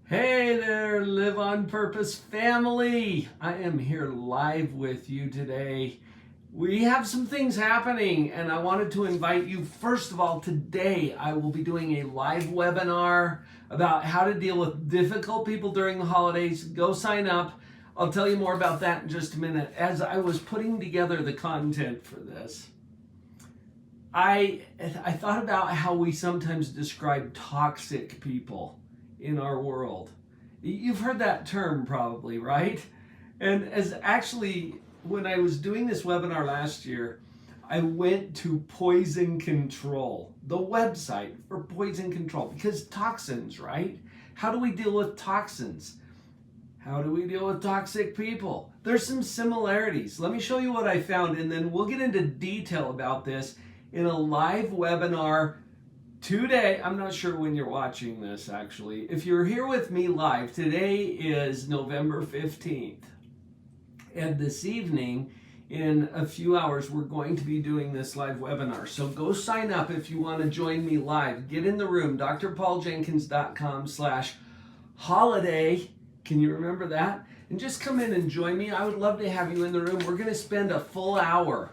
Hey there, Live on Purpose family. I am here live with you today. We have some things happening, and I wanted to invite you. First of all, today I will be doing a live webinar about how to deal with difficult people during the holidays. Go sign up. I'll tell you more about that in just a minute. As I was putting together the content for this, I thought about how we sometimes describe toxic people in our world. You've heard that term probably, right? And as actually, when I was doing this webinar last year, I went to Poison Control, the website for poison control, because toxins, right? How do we deal with toxins? How do we deal with toxic people? There's some similarities. Let me show you what I found, and then we'll get into detail about this in a live webinar today. I'm not sure when you're watching this, actually. If you're here with me live, today is November 15th. And this evening, in a few hours, we're going to be doing this live webinar. So go sign up if you want to join me live. Get in the room, drpauljenkins.com/holiday. Can you remember that? And just come in and join me. I would love to have you in the room. We're going to spend a full hour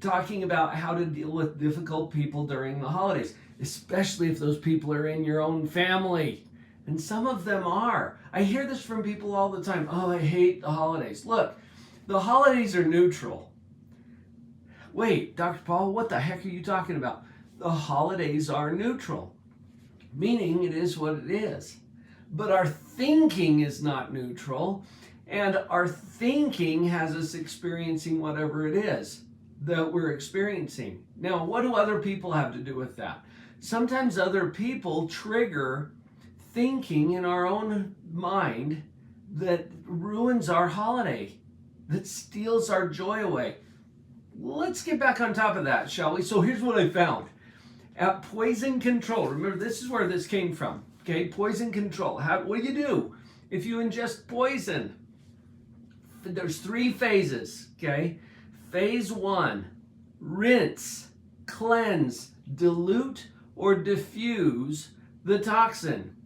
talking about how to deal with difficult people during the holidays, especially if those people are in your own family. And some of them are. I hear this from people all the time. Oh, I hate the holidays. Look, the holidays are neutral. Wait, Dr. Paul, what the heck are you talking about? The holidays are neutral, meaning it is what it is. But our thinking is not neutral, and our thinking has us experiencing whatever it is that we're experiencing. Now, what do other people have to do with that? Sometimes other people trigger thinking in our own mind that ruins our holiday, that steals our joy away. Let's get back on top of that, shall we? So here's what I found. At Poison Control, remember this is where this came from, okay? Poison Control. What do if you ingest poison? There's 3 phases, okay? Phase 1, rinse, cleanse, dilute, or diffuse the toxin.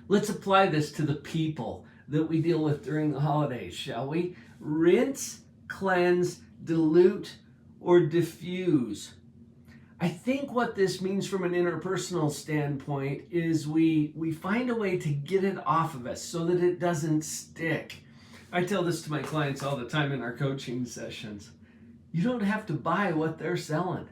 Let's apply this to the people that we deal with during the holidays, shall we? Rinse, cleanse, dilute, or diffuse. I think what this means from an interpersonal standpoint is we find a way to get it off of us so that it doesn't stick. I tell this to my clients all the time in our coaching sessions. You don't have to buy what they're selling.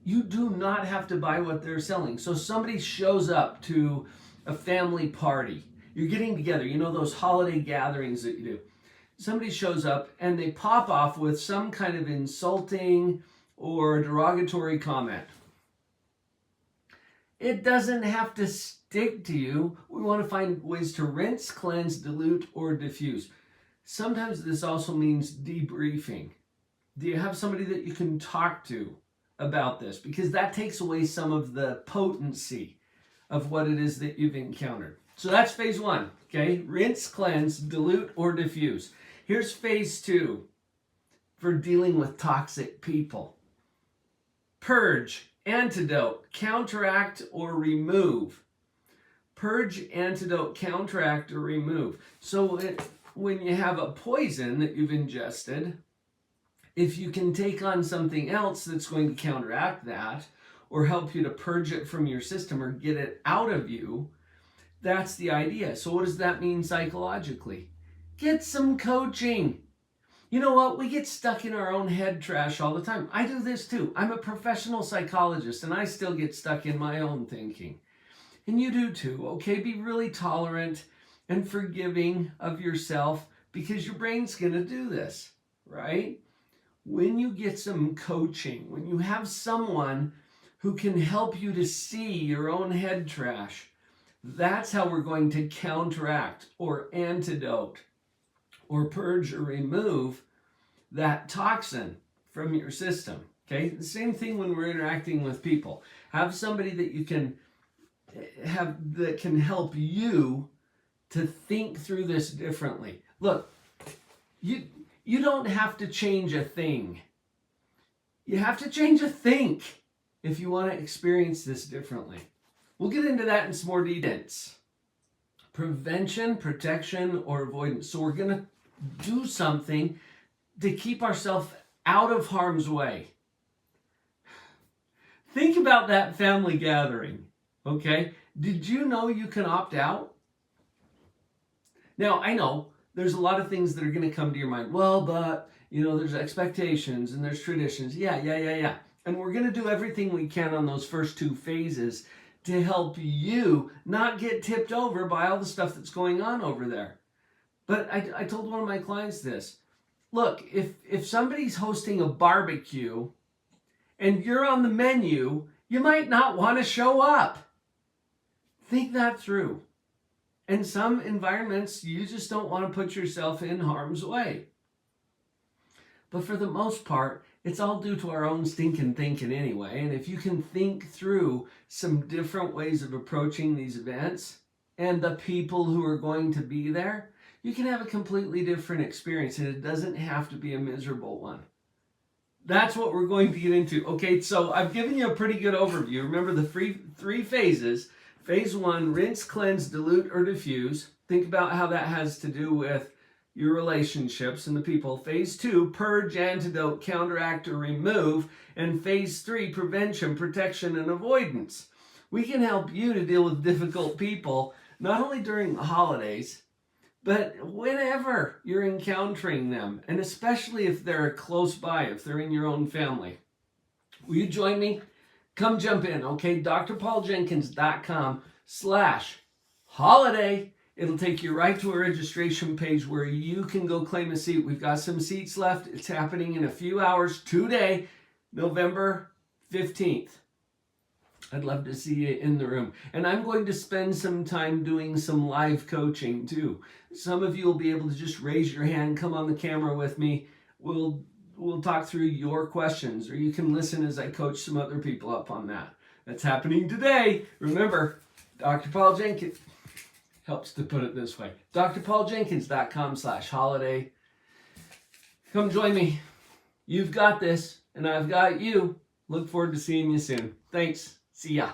You do not have to buy what they're selling. So somebody shows up to a family party. You're getting together, you know, those holiday gatherings that you do. Somebody shows up and they pop off with some kind of insulting or derogatory comment. It doesn't have to stick to you. We want to find ways to rinse, cleanse, dilute, or diffuse. Sometimes this also means debriefing. Do you have somebody that you can talk to about this? Because that takes away some of the potency of what it is that you've encountered. So that's phase 1, okay? Rinse, cleanse, dilute, or diffuse. Here's phase 2 for dealing with toxic people. Purge, antidote, counteract, or remove. Purge, antidote, counteract, or remove. So when you have a poison that you've ingested, if you can take on something else that's going to counteract that or help you to purge it from your system or get it out of you, that's the idea. So what does that mean psychologically? Get some coaching. You know what? We get stuck in our own head trash all the time. I do this too. I'm a professional psychologist and I still get stuck in my own thinking. And you do too, okay? Be really tolerant and forgiving of yourself because your brain's going to do this, right? When you get some coaching, when you have someone who can help you to see your own head trash, that's how we're going to counteract or antidote or purge or remove that toxin from your system, okay? The same thing when we're interacting with people. Have somebody that you can have that can help you to think through this differently. Look, you don't have to change a thing. You have to change a think if you want to experience this differently. We'll get into that in some more details. prevention, protection, or avoidance. So we're going to do something to keep ourselves out of harm's way. Think about that family gathering, okay? Did you know you can opt out? Now, I know there's a lot of things that are going to come to your mind. Well, but, there's expectations and there's traditions. Yeah. And we're going to do everything we can on those first two phases to help you not get tipped over by all the stuff that's going on over there. But I told one of my clients this. Look, if somebody's hosting a barbecue and you're on the menu, you might not want to show up. Think that through. In some environments, you just don't want to put yourself in harm's way. But for the most part, it's all due to our own stinking thinking anyway. And if you can think through some different ways of approaching these events and the people who are going to be there, you can have a completely different experience, and it doesn't have to be a miserable one. That's what we're going to get into. Okay, so I've given you a pretty good overview. Remember the three phases. Phase 1, rinse, cleanse, dilute, or diffuse. Think about how that has to do with your relationships and the people. Phase 2, purge, antidote, counteract, or remove. And phase 3, prevention, protection, and avoidance. We can help you to deal with difficult people, not only during the holidays, but whenever you're encountering them, and especially if they're close by, if they're in your own family. Will you join me? Come jump in, okay? drpauljenkins.com/holiday. It'll take you right to a registration page where you can go claim a seat. We've got some seats left. It's happening in a few hours today, November 15th. I'd love to see you in the room. And I'm going to spend some time doing some live coaching too. Some of you will be able to just raise your hand, come on the camera with me. We'll talk through your questions, or you can listen as I coach some other people up on that. That's happening today. Remember, Dr. Paul Jenkins helps to put it this way. drpauljenkins.com/holiday. Come join me. You've got this, and I've got you. Look forward to seeing you soon. Thanks. See ya.